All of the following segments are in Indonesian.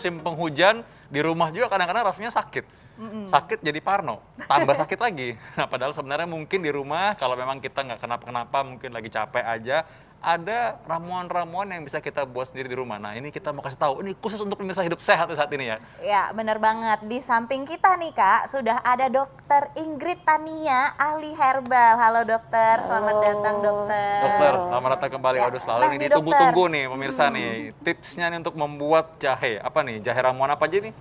musim penghujan di rumah juga kadang-kadang rasanya sakit. Sakit jadi parno, tambah sakit lagi. Nah, padahal sebenarnya mungkin di rumah kalau memang kita nggak kenapa-kenapa, mungkin lagi capek aja, ada ramuan-ramuan yang bisa kita buat sendiri di rumah. Nah, ini kita mau kasih tahu, ini khusus untuk pemirsa hidup sehat saat ini ya. Ya, benar banget. Di samping kita nih Kak, sudah ada Dokter Ingrid Tania, ahli herbal. Halo dokter, selamat datang dokter. Dokter, selamat datang kembali. Ya. Aduh, selalu Nah, ini nih, ditunggu-tunggu dokter. nih pemirsa nih. Tipsnya nih untuk membuat jahe. Apa nih? Jahe ramuan apa aja nih?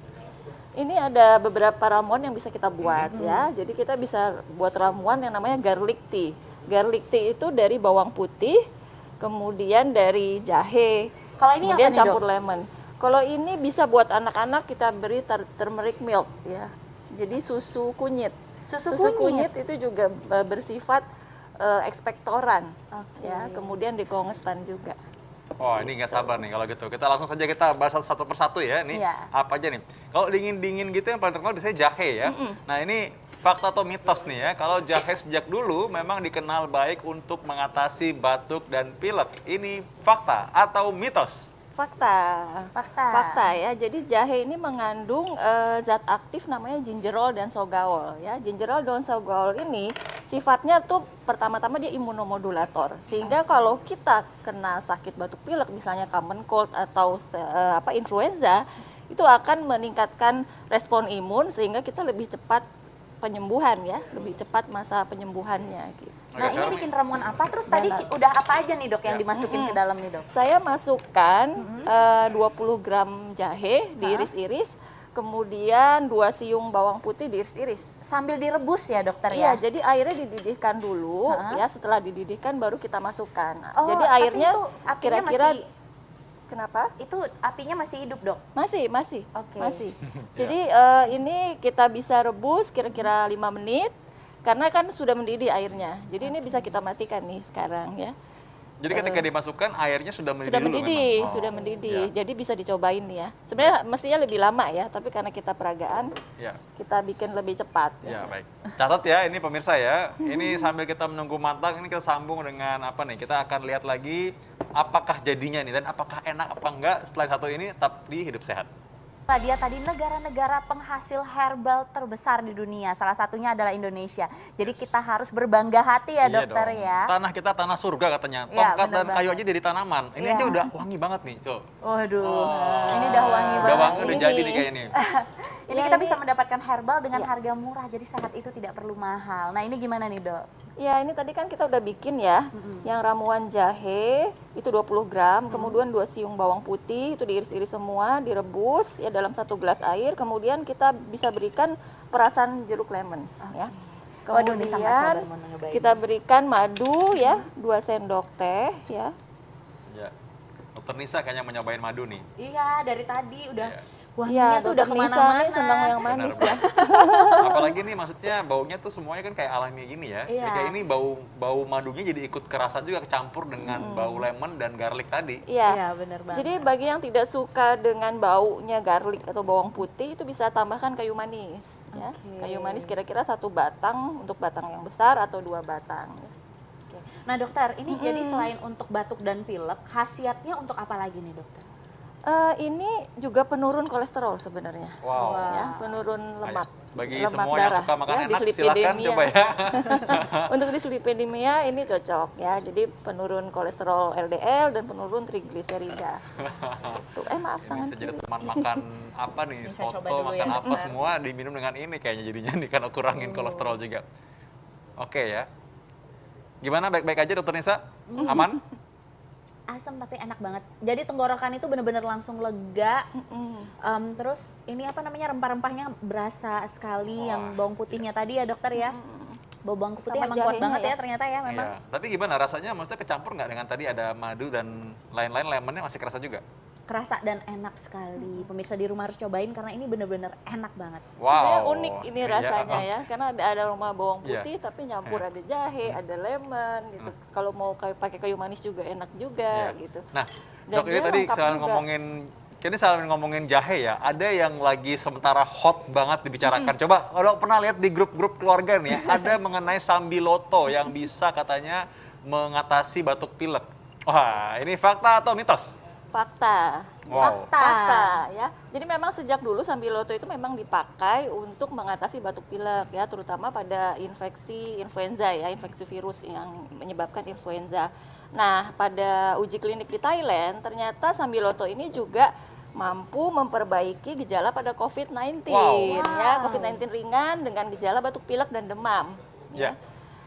Ini ada beberapa ramuan yang bisa kita buat ya. Jadi kita bisa buat ramuan yang namanya garlic tea. Garlic tea itu dari bawang putih, kemudian dari jahe, Kalau ini kemudian apa nih, campur Dok? lemon. Kalau ini bisa buat anak-anak kita beri turmeric milk ya. Jadi susu kunyit. Susu kunyit itu juga bersifat ekspektoran Oke. ya. Kemudian dekongestan juga. Oh, ini nggak sabar nih kalau gitu. Kita langsung saja kita bahas satu persatu ya. Nih, Iya. apa aja nih? Kalau dingin-dingin gitu yang paling terkenal biasanya jahe ya. Nah, ini fakta atau mitos nih ya. Kalau jahe sejak dulu memang dikenal baik untuk mengatasi batuk dan pilek. Ini fakta atau mitos? Fakta. Fakta. Fakta ya. Jadi jahe ini mengandung zat aktif namanya gingerol dan sogaol ya. Gingerol dan sogaol ini sifatnya tuh pertama-tama dia imunomodulator. Sehingga kalau kita kena sakit batuk pilek misalnya common cold atau influenza, itu akan meningkatkan respon imun sehingga kita lebih cepat penyembuhan ya, lebih cepat masa penyembuhannya gitu. Nah, Oke, ini sekarang bikin ramuan apa? Terus tadi udah apa aja nih dok yang Ya. dimasukin ke dalam nih dok? Saya masukkan 20 gram jahe diiris-iris, kemudian 2 siung bawang putih diiris-iris. Sambil direbus ya dokter Iya, ya? jadi airnya dididihkan dulu Ha-ha. ya, setelah dididihkan baru kita masukkan. Oh, Jadi tapi airnya itu apinya kira-kira masih- Itu apinya masih hidup dok? masih Oke. masih. Jadi ini kita bisa rebus kira-kira 5 menit karena kan sudah mendidih airnya. Jadi ini bisa kita matikan nih sekarang ya. jadi ketika dimasukkan airnya sudah mendidih Sudah dulu mendidih, memang? sudah Oh, mendidih. ya. Jadi bisa dicobain nih ya. Sebenarnya mestinya lebih lama ya, tapi karena kita peragaan, Ya. kita bikin lebih cepat. Ya, baik. Catat ya, ini pemirsa ya. Ini sambil kita menunggu matang, ini kita sambung dengan apa nih? Kita akan lihat lagi apakah jadinya nih dan apakah enak apa enggak setelah satu ini tetap di Hidup Sehat. Dia tadi negara-negara penghasil herbal terbesar di dunia, salah satunya adalah Indonesia. Jadi kita harus berbangga hati ya Iya dokter dong. ya. Tanah kita tanah surga katanya. Iya, Tongkat bener dan kayu banget. aja dari tanaman. Ini Iya. aja udah wangi banget nih, Cok. Waduh, ini udah wangi Udah banget. wangi, udah Ini. jadi nih kayaknya. Ini Ya, kita ini- bisa mendapatkan herbal dengan Ya. harga murah, jadi sehat itu tidak perlu mahal. Nah ini gimana nih dok? Ya, ini tadi kan kita udah bikin ya. Yang ramuan jahe itu 20 gram, kemudian 2 siung bawang putih itu diiris-iris semua, direbus ya dalam 1 gelas air. Kemudian kita bisa berikan perasan jeruk lemon ya. Waduh, nih sangat sabar Kemudian mau nyobain. kita berikan madu ya, 2 sendok teh ya. Ya. Dokter Nisa kayaknya mau nyobain madu nih. Iya dari tadi udah wanginya Iya, tuh udah Dokter Nisa kemana-mana. nih senang yang manis Benar, ya. Apalagi nih maksudnya baunya tuh semuanya kan kayak alami gini ya. Iya. Kayak ini bau madunya jadi ikut kerasa juga kecampur dengan bau lemon dan garlic tadi. Iya Iya. benar banget. Jadi bagi yang tidak suka dengan baunya garlic atau bawang putih itu bisa tambahkan kayu manis ya. Oke. Kayu manis kira-kira 1 batang untuk batang yang besar atau 2 batang. Ya. Oke. Nah dokter, ini jadi selain untuk batuk dan pilek, khasiatnya untuk apa lagi nih dokter? Ini juga penurun kolesterol sebenarnya. Wow. Ya, penurun lemak. Bagi lemak semua yang darah, suka makan ya, enak silakan dislipidemia. coba ya. Untuk dislipidemia ini cocok ya. Jadi penurun kolesterol LDL dan penurun trigliserida. Tuh, maaf Ini tangan bisa jadi kiri. teman makan apa nih, Bisa soto, coba dulu makan ya, apa dokter. semua diminum dengan ini kayaknya jadinya nih karena kurangin kolesterol juga. Oke ya. Gimana baik-baik aja Dokter Nisa? Aman? Asam tapi enak banget. Jadi tenggorokan itu benar-benar langsung lega. Terus ini apa namanya rempah-rempahnya berasa sekali Wah, yang bawang putihnya tadi ya dokter ya. Bau bawang putih Sama emang kuat jahenya banget ya ya. ternyata ya memang. Iya. Tapi gimana rasanya? Maksudnya kecampur nggak dengan tadi ada madu dan lain-lain, lemonnya masih kerasa juga? Kerasa dan enak sekali. Pemirsa di rumah harus cobain karena ini benar-benar enak banget. Sebenarnya Wow. unik ini Iya, rasanya oh. ya, karena ada aroma bawang Iya. putih tapi nyampur ada jahe, ada lemon gitu. Kalau mau pakai kayu manis juga enak juga Iya. gitu. Nah, Dan Dok ini dia tadi lengkap selain juga. ngomongin, kini selain ngomongin jahe ya, ada yang lagi sementara hot banget dibicarakan. Coba kalau pernah lihat di grup-grup keluarga nih ya, ada mengenai sambiloto yang bisa katanya mengatasi batuk pilek. Wah, ini fakta atau mitos? Fakta. Wow. Fakta ya. Jadi memang sejak dulu Sambiloto itu memang dipakai untuk mengatasi batuk pilek ya, terutama pada infeksi influenza ya, infeksi virus yang menyebabkan influenza. Nah, pada uji klinik di Thailand ternyata Sambiloto ini juga mampu memperbaiki gejala pada COVID-19 Wow. ya, COVID-19 ringan dengan gejala batuk pilek dan demam. Ya.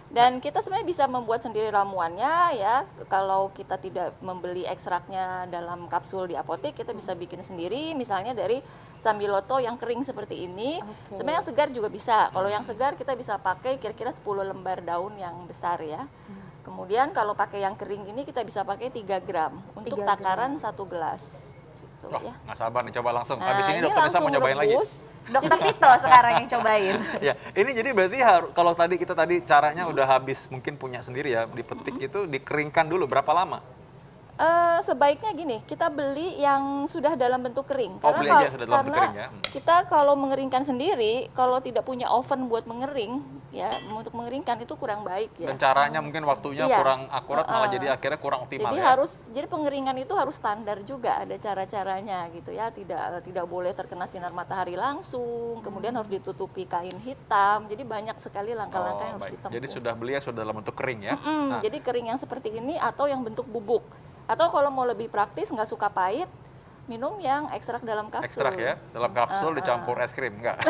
Dan kita sebenarnya bisa membuat sendiri ramuannya ya. Kalau kita tidak membeli ekstraknya dalam kapsul di apotek, kita bisa bikin sendiri. Misalnya dari Sambiloto yang kering seperti ini. Oke. Sebenarnya yang segar juga bisa. Kalau yang segar kita bisa pakai kira-kira 10 lembar daun yang besar ya. Kemudian kalau pakai yang kering ini kita bisa pakai 3 gram untuk 3 gram. takaran 1 gelas. Gitu Wah, ya. nggak sabar nih, coba langsung. Nah, Habis ini ini dokter Nisa mau langsung nyobain lagi. rebus. Dokter Vito sekarang yang cobain. Ya, ini jadi berarti kalau tadi kita caranya udah habis mungkin punya sendiri ya, dipetik itu dikeringkan dulu berapa lama? Sebaiknya gini, kita beli yang sudah dalam bentuk kering. Oh, beli aja sudah dalam bentuk kering ya. Kita kalau mengeringkan sendiri, kalau tidak punya oven buat mengering, ya untuk mengeringkan itu kurang baik ya. Dan caranya mungkin waktunya Iya. kurang akurat, malah jadi akhirnya kurang optimal Jadi ya. jadi pengeringan itu harus standar juga, ada cara-caranya gitu ya. Tidak boleh terkena sinar matahari langsung, kemudian harus ditutupi kain hitam. Jadi banyak sekali langkah-langkah yang harus baik. ditempuh. Jadi sudah beli yang sudah dalam bentuk kering ya. Nah, Jadi kering yang seperti ini atau yang bentuk bubuk. Atau kalau mau lebih praktis nggak suka pahit, minum yang ekstrak dalam kapsul. ekstrak ya, dalam kapsul dicampur es krim, enggak?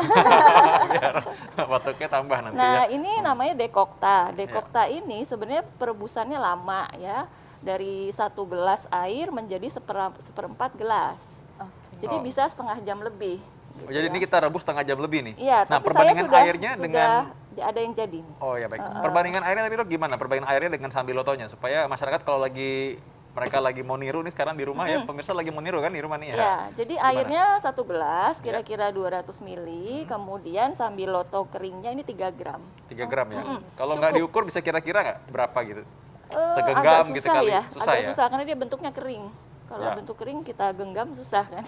Biar batuknya tambah nanti ya. Nah ini namanya dekokta. Dekokta ini sebenarnya perebusannya lama ya. Dari 1 gelas air menjadi seperempat gelas. Oke. Jadi bisa setengah jam lebih. Oh, jadi ini kita rebus setengah jam lebih nih. Iya, Nah, tapi saya perbandingan sudah airnya dengan ada yang jadi nih. Oh ya baik. Perbandingan airnya tadi dok gimana? Perbandingan airnya dengan Sambilotonya supaya masyarakat kalau mereka lagi mau niru nih sekarang di rumah ya, pemirsa lagi mau niru kan di rumah nih ya. Ya, jadi airnya 1 gelas kira-kira 200 ml, kemudian Sambiloto keringnya ini 3 gram. 3 gram ya. Kalau nggak diukur bisa kira-kira nggak berapa gitu? Agak Segenggam susah gitu kali. ya, Susah agak ya. susah karena dia bentuknya kering. Kalau Ya. bentuk kering kita genggam susah kan.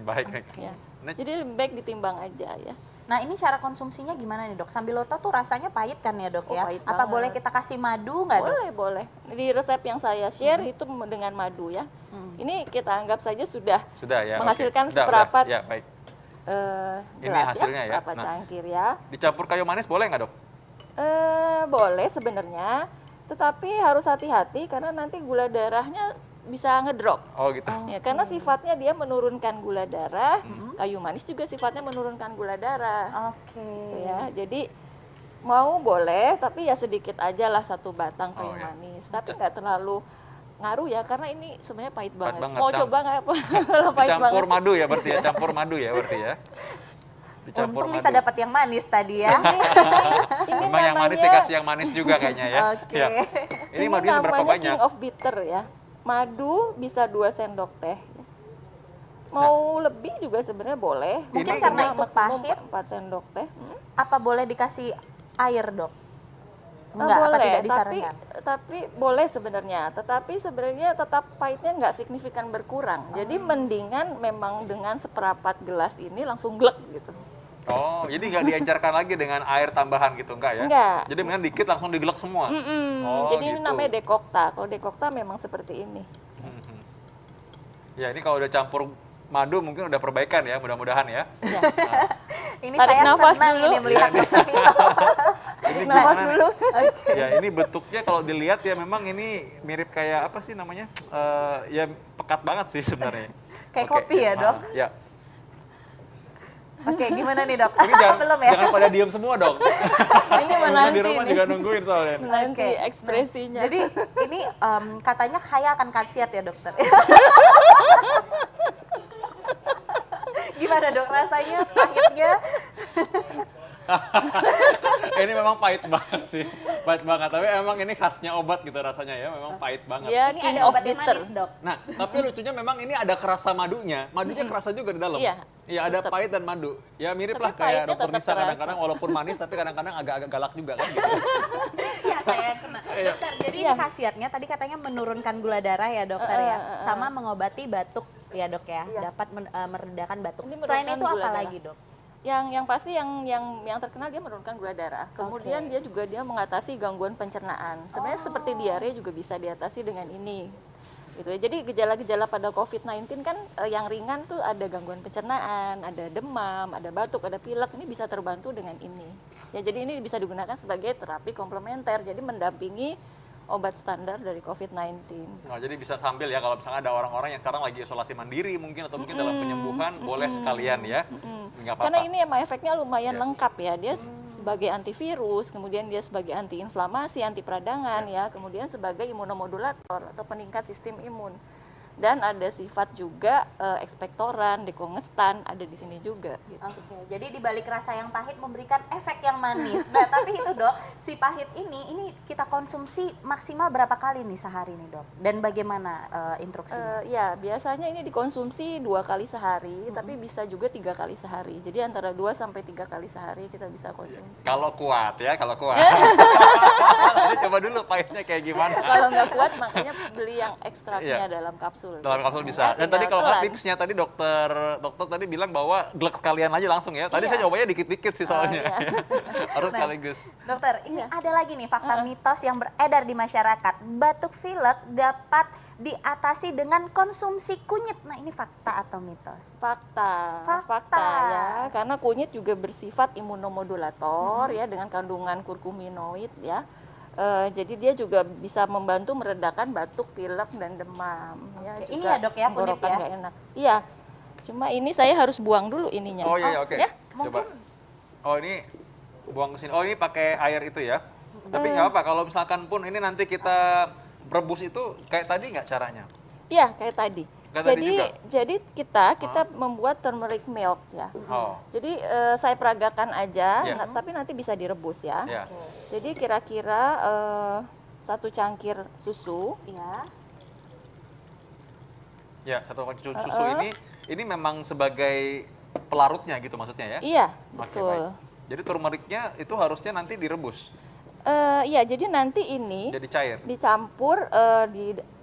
Baik. baik. Ya. Nah, Jadi lebih baik ditimbang aja ya. Nah ini cara konsumsinya gimana nih dok? Sambiloto tuh rasanya pahit kan ya dok Oh, ya? pahit Apa banget. boleh kita kasih madu nggak dok? Boleh, boleh. Di resep yang saya share itu dengan madu ya. Ini kita anggap saja sudah sudah ya. oke. menghasilkan Udah, seperempat Ya baik. gelas Ini hasilnya ya. seperempat Nah. cangkir ya. Dicampur kayu manis boleh nggak dok? Boleh sebenarnya, tetapi harus hati-hati karena nanti gula darahnya bisa ngedrop. Oh gitu. Ya, karena sifatnya dia menurunkan gula darah, kayu manis juga sifatnya menurunkan gula darah. Oke. Gitu ya. Jadi mau boleh, tapi ya sedikit aja lah 1 batang kayu Oh, ya. manis. Tapi nggak terlalu ngaruh ya, karena ini sebenarnya pahit banget. banget, Mau coba nggak? Kalau pahit Dicampur banget. madu ya berarti ya, campur madu ya berarti ya. Dicampur Untung bisa madu. dapat yang manis tadi ya. Ini Memang yang manis namanya- dikasih yang manis juga kayaknya ya. Oke. Ya. Ini madunya seberapa namanya banyak? King of Bitter ya. Madu bisa 2 sendok teh. Mau lebih juga sebenarnya boleh. Mungkin Ini karena itu maksimum pahit. 4 sendok teh. Apa boleh dikasih air dok? Enggak, boleh, apa tidak tapi disarankan? tapi boleh sebenarnya. Tetapi sebenarnya tetap pahitnya nggak signifikan berkurang. Jadi mendingan memang dengan seperempat gelas ini langsung glek gitu. Oh, jadi nggak diencerkan lagi dengan air tambahan gitu, enggak ya? Enggak. Jadi mendingan dikit langsung digelek semua. Oh, Jadi ini gitu. namanya dekokta. Kalau dekokta memang seperti ini. Ya ini kalau udah campur madu mungkin udah perbaikan ya, mudah-mudahan ya. Ya. Ini Tarik saya nafas senang dulu. ini melihat dokter Vito. Ini Nafas gimana? dulu. Ya ini bentuknya kalau dilihat ya memang ini mirip kayak apa sih namanya? Ya pekat banget sih sebenarnya. Kayak Oke, kopi ya, Dok? Ya. Oke, gimana nih dok? Ini jangan, Belum ya? jangan pada diem semua dong. Ini Di menanti rumah nih. juga nungguin soalnya. Nanti Oke. ekspresinya. Jadi ini katanya kaya akan khasiat ya dokter. Gimana dok rasanya, pahitnya? Ini memang pahit banget sih, pahit banget. Tapi emang ini khasnya obat gitu rasanya ya, memang pahit banget. Dia Ini king ada of obat yang bitter. manis dok. Nah, tapi lucunya memang ini ada kerasa madunya. Madunya kerasa juga di dalam. Iya, Iya, ada tetep. pahit dan madu. Ya mirip Tapi lah kayak pahitnya dokter tetap Nisa kadang-kadang terasa. walaupun manis tapi kadang-kadang agak-agak galak juga kan gitu. Ya saya kena. Dokter, jadi ini khasiatnya tadi katanya menurunkan gula darah ya dokter ya, sama mengobati batuk ya dok ya, dapat meredakan batuk. Ini Selain menurunkan itu gula apa darah. lagi dok? Yang pasti yang terkenal dia menurunkan gula darah. Kemudian dia juga mengatasi gangguan pencernaan. Sebenarnya seperti diare juga bisa diatasi dengan ini. Gitu ya. Jadi gejala-gejala pada COVID-19 kan yang ringan tuh ada gangguan pencernaan, ada demam, ada batuk, ada pilek, ini bisa terbantu dengan ini. Ya, jadi ini bisa digunakan sebagai terapi komplementer, jadi mendampingi obat standar dari COVID-19. Nah, jadi bisa sambil ya kalau misalnya ada orang-orang yang sekarang lagi isolasi mandiri mungkin atau mungkin dalam penyembuhan boleh sekalian ya. Nggak apa-apa. Karena ini emang efeknya lumayan lengkap ya. Dia sebagai antivirus, kemudian dia sebagai antiinflamasi, anti peradangan ya, kemudian sebagai imunomodulator atau peningkat sistem imun. Dan ada sifat juga ekspektoran, dekongestan ada di sini juga gitu. Oke, jadi di balik rasa yang pahit memberikan efek yang manis. Nah, tapi itu dok, si pahit ini kita konsumsi maksimal berapa kali nih sehari nih dok? Dan bagaimana instruksinya? Ya, biasanya ini dikonsumsi 2 kali sehari, tapi bisa juga 3 kali sehari. Jadi antara 2 sampai 3 kali sehari kita bisa konsumsi. Kalau kuat ya, kalau kuat. Jadi coba dulu pahitnya kayak gimana. Kalau nggak kuat makanya beli yang ekstraknya dalam kapsul. Dalam kapsul bisa. Dan tadi kalau nggak tipsnya tadi dokter tadi bilang bahwa glek sekalian aja langsung ya. Tadi saya cobanya dikit-dikit sih soalnya. Harus sekaligus. Dokter, ini ada lagi nih fakta mitos yang beredar di masyarakat. Batuk pilek dapat diatasi dengan konsumsi kunyit. Nah, ini fakta atau mitos? Fakta ya. Karena kunyit juga bersifat imunomodulator ya dengan kandungan kurkuminoid ya. Jadi dia juga bisa membantu meredakan batuk, pilek, dan demam. Ya, Ini ya dok ya, kunyit ya? Nggak enak. Iya, cuma ini saya harus buang dulu ininya. Oh iya, oke. Ya? Coba. Oh ini buang ke sini. Oh ini pakai air itu ya. Tapi nggak apa, kalau misalkan pun ini nanti kita rebus itu kayak tadi nggak caranya? Iya, kayak tadi. Kayak tadi juga? Jadi kita membuat turmeric milk ya. Oh. Jadi saya peragakan aja, Ya. tapi nanti bisa direbus ya. Ya. Jadi kira-kira 1 cangkir susu. Iya. Ya, 1 cangkir susu ini memang sebagai pelarutnya gitu maksudnya ya? Iya, Oke, betul. baik. Jadi turmericnya itu harusnya nanti direbus, Iya, jadi nanti ini jadi cair. dicampur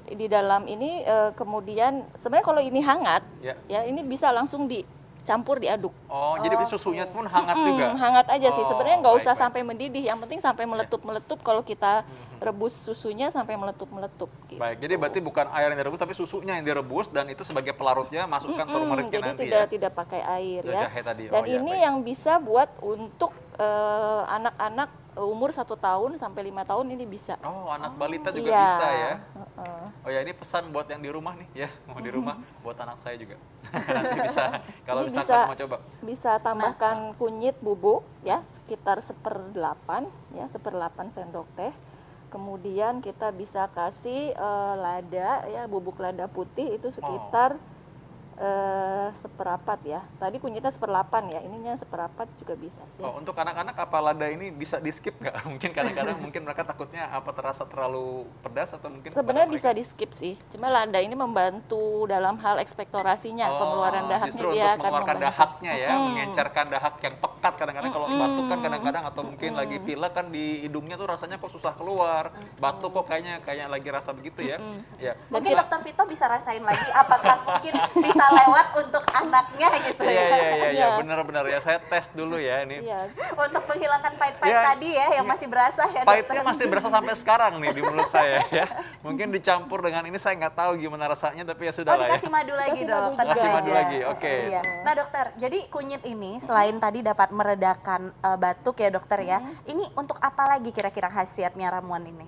di dalam ini kemudian sebenarnya kalau ini hangat ya ini bisa langsung dicampur diaduk. Oh, jadi susunya pun hangat juga? Hangat aja sih, Oh, sebenarnya nggak usah baik. sampai mendidih, yang penting sampai meletup-meletup kalau kita rebus susunya sampai meletup-meletup gitu. Baik, jadi berarti bukan air yang direbus tapi susunya yang direbus dan itu sebagai pelarutnya masukkan turmericnya Jadi nanti tidak pakai air Dan ya. jahe tadi. Dan Oh, ya, ini baik. yang bisa buat untuk anak-anak umur 1 tahun sampai 5 tahun ini bisa. Oh, anak balita juga Iya. bisa ya? Heeh. Oh ya, ini pesan buat yang di rumah nih ya, mau di rumah buat anak saya juga. Nanti bisa, kalau Ini misalkan mau coba. bisa tambahkan kunyit bubuk ya sekitar 1/8 ya 1/8 sendok teh. Kemudian kita bisa kasih lada ya, bubuk lada putih itu sekitar 1/4 ya. Tadi kunyitnya 1/8 ya, ininya 1/4 juga bisa. Ya. Oh, untuk anak-anak apa lada ini bisa di skip nggak? Mungkin kadang-kadang mungkin mereka takutnya apa terasa terlalu pedas atau mungkin Sebenarnya kepada bisa mereka? di skip sih. Cuma lada ini membantu dalam hal ekspektorasinya, pengeluaran dahaknya justru dia untuk akan mengeluarkan membantu. dahaknya ya, mengencerkan dahak yang pekat kadang-kadang kalau batuk kan kadang-kadang atau mungkin lagi pilek kan di hidungnya tuh rasanya kok susah keluar. Batuk kok kayaknya lagi rasa begitu ya. Ya. Mungkin dokter Vito bisa rasain lagi apakah mungkin bisa lewat untuk anaknya gitu Iya, ya. iya, Iya. benar-benar ya. Saya tes dulu ya ini. Iya. Untuk menghilangkan pahit-pahit Iya. tadi ya yang masih berasa ya Pahitnya dokter. masih berasa sampai sekarang nih di mulut saya ya. Mungkin dicampur dengan ini saya nggak tahu gimana rasanya tapi ya sudah Oh, lah ya. dikasih madu lagi Kasih dok. madu tentu juga. Kasih madu aja. lagi, oke. Iya. Nah dokter, jadi kunyit ini selain tadi dapat meredakan batuk ya dokter ya, ini untuk apa lagi kira-kira khasiatnya ramuan ini?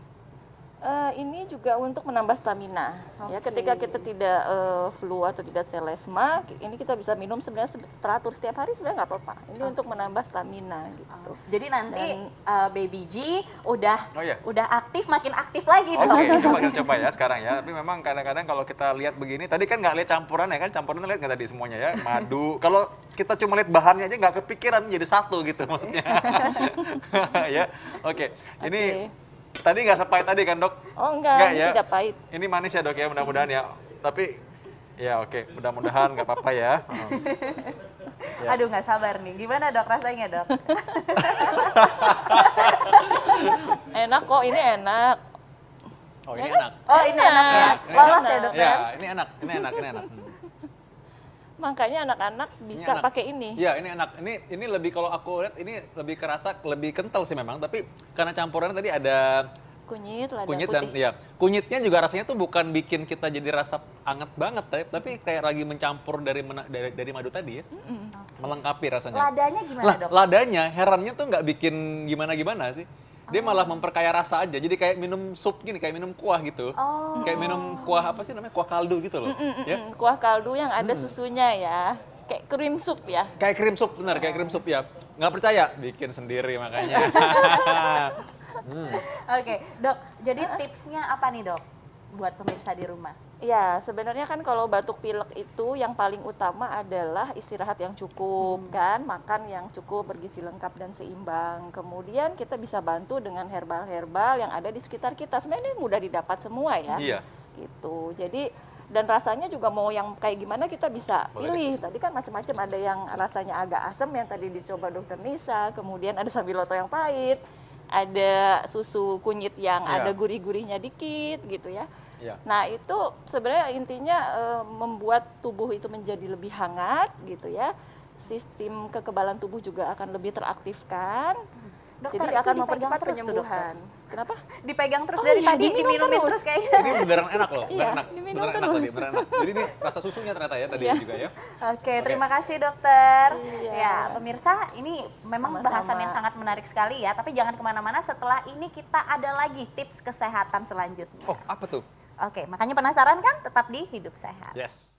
Ini juga untuk menambah stamina. Ya, Oke. ketika kita tidak flu atau tidak selesma, ini kita bisa minum sebenarnya teratur setiap hari sebenarnya nggak apa-apa. Ini untuk menambah stamina gitu. Jadi nanti Dan- Baby G udah Oh, iya. aktif, makin aktif lagi dong. Oke, coba kita coba ya sekarang ya. Tapi memang kadang-kadang kalau kita lihat begini, tadi kan nggak lihat campuran ya kan, campurannya lihat nggak tadi semuanya ya, madu. Kalau kita cuma lihat bahannya aja nggak kepikiran jadi satu gitu maksudnya. Ya, oke. Ini tadi nggak sepahit tadi kan dok? Oh enggak, ini ya? tidak pahit. Ini manis ya dok ya, mudah-mudahan ya. Tapi ya oke, mudah-mudahan nggak apa-apa ya. Ya. Aduh nggak sabar nih, gimana dok rasanya dok? Enak kok, ini enak. Oh ini enak. Oh ini enak ya, Ini lolos enak. ya dokter? Ya, ini enak. Makanya anak-anak bisa enak. pakai ini. Iya, ini enak. Ini lebih kalau aku lihat ini lebih kerasa, lebih kental sih memang. Tapi karena campurannya tadi ada Kunyit, lada Kunyit putih. dan ya, kunyitnya juga rasanya tuh bukan bikin kita jadi rasa anget banget, tapi kayak lagi mencampur dari madu tadi ya. Melengkapi rasanya. Ladanya gimana, Lah, Dok? ladanya herannya tuh nggak bikin gimana-gimana sih. Dia malah memperkaya rasa aja. Jadi kayak minum sup gini, kayak minum kuah gitu. Oh. Kayak minum kuah apa sih namanya? Kuah kaldu gitu loh. Ya. Kuah kaldu yang ada susunya ya. Kayak cream soup ya. Kayak krim sup, benar, kayak krim sup ya. Nggak percaya? Bikin sendiri makanya. Oke, Dok. Jadi tipsnya apa nih, Dok? Buat pemirsa di rumah. Ya, sebenarnya kan kalau batuk pilek itu yang paling utama adalah istirahat yang cukup kan, makan yang cukup, bergizi lengkap dan seimbang. Kemudian kita bisa bantu dengan herbal-herbal yang ada di sekitar kita. Sebenarnya ini mudah didapat semua ya. Iya. Gitu. Jadi dan rasanya juga mau yang kayak gimana kita bisa pilih. Tadi kan macam-macam, ada yang rasanya agak asam yang tadi dicoba Dokter Nisa, kemudian ada sambiloto yang pahit, ada susu kunyit yang Iya. ada gurih-gurihnya dikit gitu ya. Iya. Nah itu sebenarnya intinya membuat tubuh itu menjadi lebih hangat gitu ya. Sistem kekebalan tubuh juga akan lebih teraktifkan. Dokter, Jadi itu akan dipegang mempercepat terus tuh, penyembuhan. Kenapa? Dipegang terus Oh dari iya, tadi, diminum diminumin terus. terus kayaknya. Ini beneran enak loh, Iya, beneran enak. diminum Beneran enak terus. tadi, beneran enak. Jadi ini rasa susunya ternyata ya tadi Iya. juga ya. Oke, terima kasih dokter. Iya. Ya, pemirsa, ini memang Sama-sama. bahasan yang sangat menarik sekali ya. Tapi jangan kemana-mana, setelah ini kita ada lagi tips kesehatan selanjutnya. Oh, apa tuh? Oke, makanya penasaran kan? Tetap di Hidup Sehat. Yes.